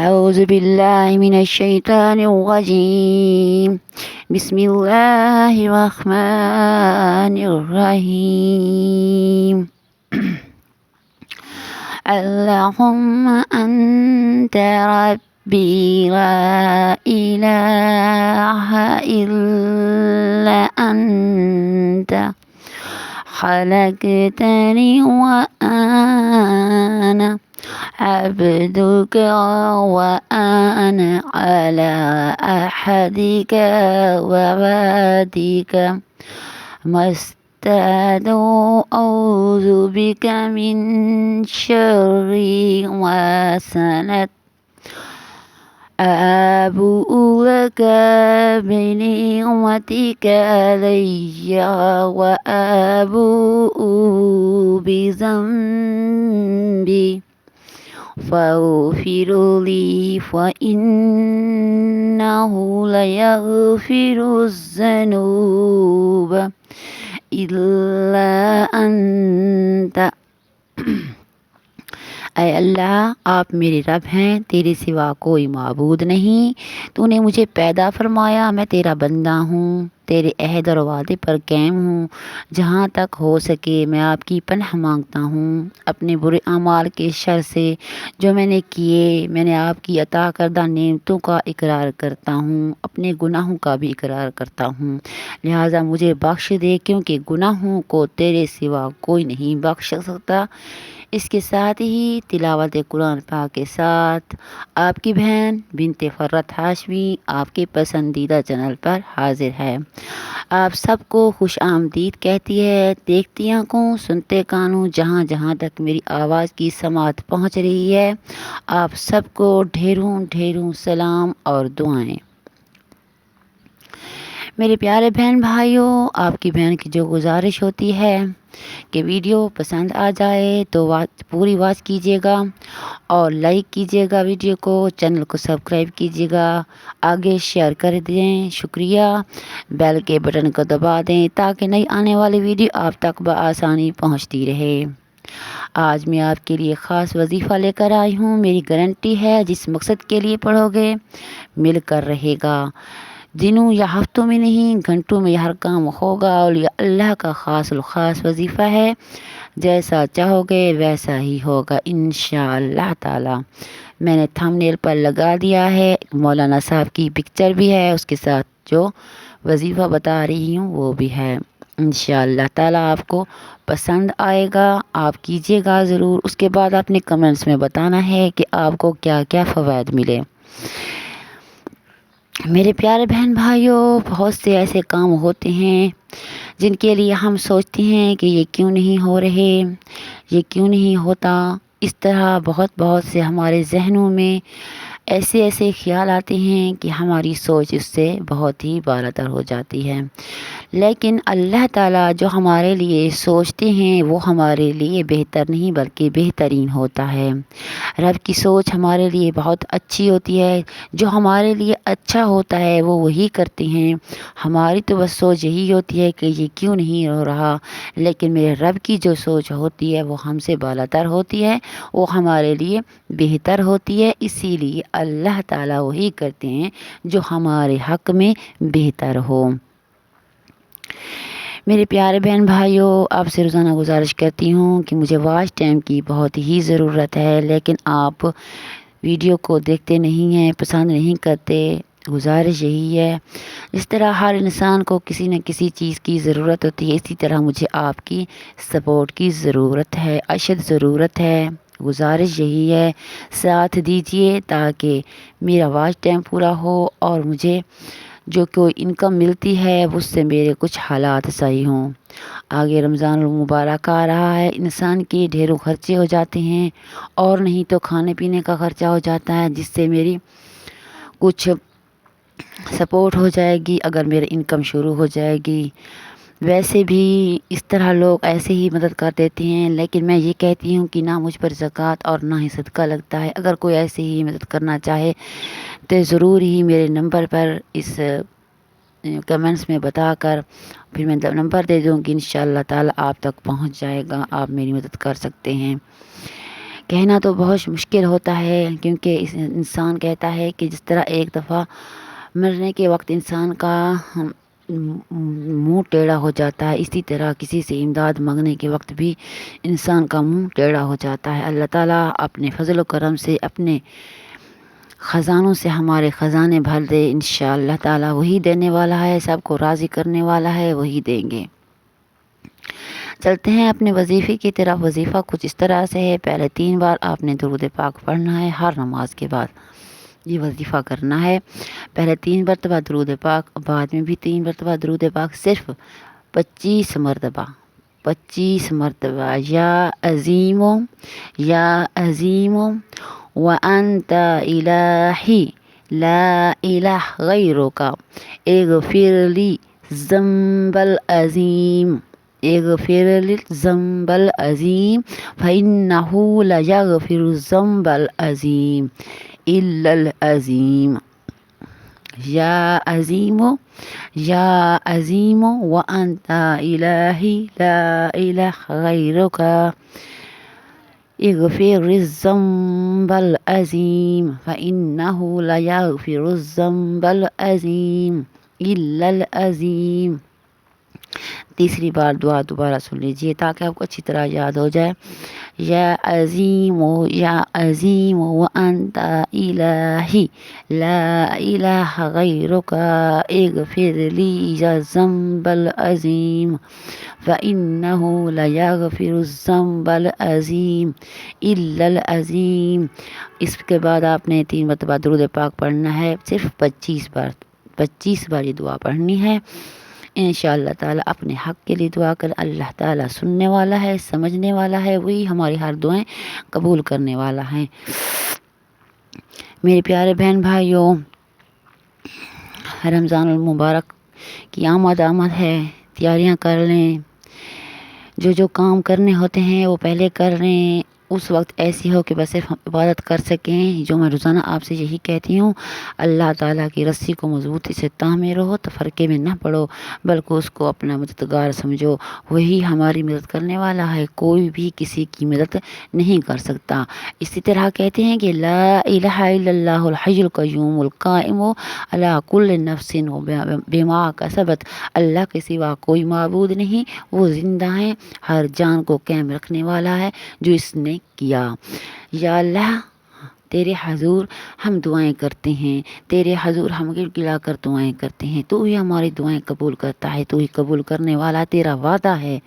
أعوذ بالله من الشيطان الرجيم. بسم الله الرحمن الرحيم. اللهم أنت ربي لا إله إلا أنت خلقتني وأنا عبدك وأنا على أحدك ووعدك ما استطعت. أعوذ بك من شر ما صنعت. أبوء لك بنعمتك علي وأبوء بذنبي فاغفر لي فإنه لا يغفر الذنوب إلا أنت. اے اللہ، آپ میرے رب ہیں، تیرے سوا کوئی معبود نہیں۔ تو نے مجھے پیدا فرمایا، میں تیرا بندہ ہوں، تیرے عہد اور وعدے پر قائم ہوں۔ جہاں تک ہو سکے میں آپ کی پناہ مانگتا ہوں اپنے برے اعمال کے شر سے جو میں نے کیے۔ میں نے آپ کی عطا کردہ نعمتوں کا اقرار کرتا ہوں، اپنے گناہوں کا بھی اقرار کرتا ہوں، لہٰذا مجھے بخش دے، کیونکہ گناہوں کو تیرے سوا کوئی نہیں بخش سکتا۔ اس کے ساتھ ہی تلاوت قرآن پاک کے ساتھ آپ کی بہن بنت فرت ہاشمی آپ کے پسندیدہ چینل پر حاضر ہے۔ آپ سب کو خوش آمدید کہتی ہے، دیکھتی آنکھوں سنتے کانوں جہاں جہاں تک میری آواز کی سماعت پہنچ رہی ہے، آپ سب کو ڈھیروں ڈھیروں سلام اور دعائیں۔ میرے پیارے بہن بھائیوں، آپ کی بہن کی جو گزارش ہوتی ہے کہ ویڈیو پسند آ جائے تو پوری واچ کیجیے گا اور لائک کیجیے گا، ویڈیو کو، چینل کو سبسکرائب کیجیے گا، آگے شیئر کر دیں، شکریہ۔ بیل کے بٹن کو دبا دیں تاکہ نئی آنے والی ویڈیو آپ تک بآسانی پہنچتی رہے۔ آج میں آپ کے لیے خاص وظیفہ لے کر آئی ہوں۔ میری گارنٹی ہے جس مقصد کے لیے پڑھو گے مل کر رہے گا، دنوں یا ہفتوں میں نہیں گھنٹوں میں ہر کام ہوگا، اور یہ اللہ کا خاص الخاص وظیفہ ہے، جیسا چاہو گے ویسا ہی ہوگا انشاءاللہ تعالی۔ میں نے تھمبنیل پر لگا دیا ہے، مولانا صاحب کی پکچر بھی ہے، اس کے ساتھ جو وظیفہ بتا رہی ہوں وہ بھی ہے۔ انشاءاللہ تعالی آپ کو پسند آئے گا، آپ کیجیے گا ضرور۔ اس کے بعد آپ نے کمنٹس میں بتانا ہے کہ آپ کو کیا کیا فوائد ملے۔ میرے پیارے بہن بھائیوں، بہت سے ایسے کام ہوتے ہیں جن کے لیے ہم سوچتے ہیں کہ یہ کیوں نہیں ہو رہے، یہ کیوں نہیں ہوتا۔ اس طرح بہت سے ہمارے ذہنوں میں ایسے خیال آتے ہیں کہ ہماری سوچ اس سے بہت ہی بالاتر ہو جاتی ہے، لیکن اللہ تعالیٰ جو ہمارے لیے سوچتے ہیں وہ ہمارے لیے بہتر نہیں بلکہ بہترین ہوتا ہے۔ رب کی سوچ ہمارے لیے بہت اچھی ہوتی ہے، جو ہمارے لیے اچھا ہوتا ہے وہ وہی کرتے ہیں۔ ہماری تو بس سوچ یہی ہوتی ہے کہ یہ کیوں نہیں ہو رہا، لیکن میرے رب کی جو سوچ ہوتی ہے وہ ہم سے بالاتر ہوتی ہے، وہ ہمارے لیے بہتر ہوتی ہے۔ اسی لیے اللہ تعالیٰ وہی کرتے ہیں جو ہمارے حق میں بہتر ہو۔ میرے پیارے بہن بھائیوں، آپ سے روزانہ گزارش کرتی ہوں کہ مجھے واچ ٹائم کی بہت ہی ضرورت ہے، لیکن آپ ویڈیو کو دیکھتے نہیں ہیں، پسند نہیں کرتے۔ گزارش یہی ہے، جس طرح ہر انسان کو کسی نہ کسی چیز کی ضرورت ہوتی ہے، اسی طرح مجھے آپ کی سپورٹ کی ضرورت ہے، اشد ضرورت ہے۔ گزارش یہی ہے، ساتھ دیجیے تاکہ میرا واچ ٹائم پورا ہو اور مجھے جو کوئی انکم ملتی ہے اس سے میرے کچھ حالات صحیح ہوں۔ آگے رمضان المبارک آ رہا ہے، انسان کے ڈھیروں خرچے ہو جاتے ہیں، اور نہیں تو کھانے پینے کا خرچہ ہو جاتا ہے، جس سے میری کچھ سپورٹ ہو جائے گی اگر میری انکم شروع ہو جائے گی۔ ویسے بھی اس طرح لوگ ایسے ہی مدد کر دیتے ہیں، لیکن میں یہ کہتی ہوں کہ نہ مجھ پر زکوٰۃ اور نہ ہی صدقہ لگتا ہے۔ اگر کوئی ایسے ہی مدد کرنا چاہے تو ضرور ہی میرے نمبر پر اس کمنٹس میں بتا کر پھر میں نمبر دے دوں گی، انشاءاللہ تعالی آپ تک پہنچ جائے گا، آپ میری مدد کر سکتے ہیں۔ کہنا تو بہت مشکل ہوتا ہے، کیونکہ انسان کہتا ہے کہ جس طرح ایک دفعہ مرنے کے وقت انسان کا منہ ٹیڑھا ہو جاتا ہے، اسی طرح کسی سے امداد مانگنے کے وقت بھی انسان کا منہ ٹیڑھا ہو جاتا ہے۔ اللہ تعالیٰ اپنے فضل و کرم سے، اپنے خزانوں سے ہمارے خزانے بھر دے انشاءاللہ تعالیٰ۔ وہی دینے والا ہے، سب کو راضی کرنے والا ہے، وہی دیں گے۔ چلتے ہیں اپنے وظیفے کی طرف۔ وظیفہ کچھ اس طرح سے ہے، پہلے 3 بار آپ نے درود پاک پڑھنا ہے ہر نماز کے بعد، یہ وظیفہ کرنا ہے۔ پہلے 3 مرتبہ درود پاک، بعد میں بھی 3 مرتبہ درود پاک، صرف 25 مرتبہ، 25 مرتبہ۔ یا عظیم یا عظیم وانت الہی لا الہ غیرک اغفر لی ذنب العظیم، اغفر لی الذنب العظیم فإنہ لا یغفر الذنب العظیم الا العظیم۔ یا عظیم یا عظیم وانت الہی لا الہ غیرک اغفر الذنب العظیم فإنہ لا یغفر الذنب العظیم الا العظیم۔ تیسری بار دعا دوبارہ سن لیجئے تاکہ آپ کو اچھی طرح یاد ہو جائے۔ یا عظیم وانت الہی لا الہ غیرک اغفر لی الذنب العظیم فإنہ لا یغفر الذنب العظیم الا العظیم۔ اس کے بعد آپ نے 3 مرتبہ درود پاک پڑھنا ہے، صرف 25 بار، 25 بار یہ دعا پڑھنی ہے۔ انشاءاللہ تعالیٰ اپنے حق کے لیے دعا کر، اللہ تعالیٰ سننے والا ہے، سمجھنے والا ہے، وہی ہماری ہر دعائیں قبول کرنے والا ہے۔ میرے پیارے بہن بھائیوں، رمضان المبارک کی آمد ہے، تیاریاں کر لیں، جو کام کرنے ہوتے ہیں وہ پہلے کر لیں، اس وقت ایسی ہو کہ بس صرف ہم عبادت کر سکیں۔ جو میں روزانہ آپ سے یہی کہتی ہوں، اللہ تعالیٰ کی رسی کو مضبوطی سے تھامے رہو، تفرقے میں نہ پڑو، بلکہ اس کو اپنا مددگار سمجھو، وہی ہماری مدد کرنے والا ہے، کوئی بھی کسی کی مدد نہیں کر سکتا۔ اسی طرح کہتے ہیں کہ لا الہ الا اللہ الحی القیوم القائم علی کل نفس بما کسبت، اللہ کے سوا کوئی معبود نہیں، وہ زندہ ہیں، ہر جان کو قائم رکھنے والا ہے جو اس نے کیا۔ یا اللہ، تیرے حضور ہم دعائیں کرتے ہیں، تیرے حضور ہم گر گلا کر دعائیں کرتے ہیں، تو ہی ہماری دعائیں قبول کرتا ہے، تو ہی قبول کرنے والا، تیرا وعدہ ہے،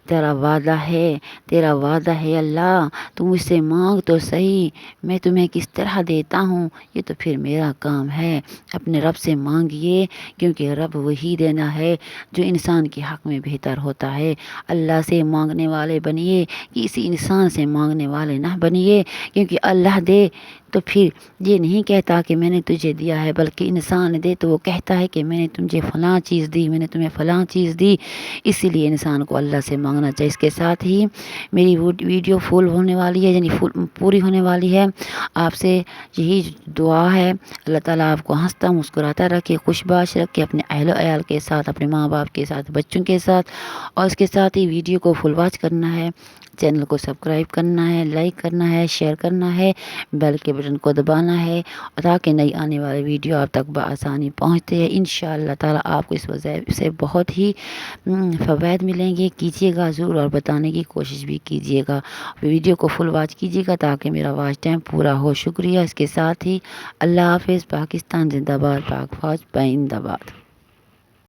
تیرا وعدہ ہے، تیرا وعدہ ہے اللہ، تو مجھ سے مانگ تو صحیح، میں تمہیں کس طرح دیتا ہوں یہ تو پھر میرا کام ہے۔ اپنے رب سے مانگیے، کیونکہ رب وہی دینا ہے جو انسان کے حق میں بہتر ہوتا ہے۔ اللہ سے مانگنے والے بنیے، کسی انسان سے مانگنے والے نہ بنیے، کیونکہ اللہ دے تو پھر یہ نہیں کہتا کہ میں نے تجھے دیا ہے، بلکہ انسان دے تو وہ کہتا ہے کہ میں نے تجھے فلاں چیز دی، میں نے تمہیں فلاں چیز دی، اسی لیے انسان کو اللہ سے مانگنا چاہیے۔ اس کے ساتھ ہی میری ویڈیو فل ہونے والی ہے، یعنی پوری ہونے والی ہے۔ آپ سے یہی دعا ہے، اللہ تعالیٰ آپ کو ہنستا مسکراتا رکھے، خوش باش رکھے، اپنے اہل و عیال کے ساتھ، اپنے ماں باپ کے ساتھ، بچوں کے ساتھ، اور اس کے ساتھ ہی ویڈیو کو فل واچ کرنا ہے، چینل کو سبسکرائب کرنا ہے، لائک کرنا ہے، شیئر کرنا ہے، بیل کے بٹن کو دبانا ہے، تاکہ نئی آنے والے ویڈیو آپ تک بآسانی پہنچتے ہیں۔ انشاءاللہ تعالیٰ آپ کو اس وجہ سے بہت ہی فوائد ملیں گے، کیجیے گا ضرور اور بتانے کی کوشش بھی کیجیے گا۔ ویڈیو کو فل واچ کیجیے گا تاکہ میرا واچ ٹائم پورا ہو۔ شکریہ۔ اس کے ساتھ ہی اللہ حافظ۔ پاکستان زندہ باد، پاک فوج زندہ باد۔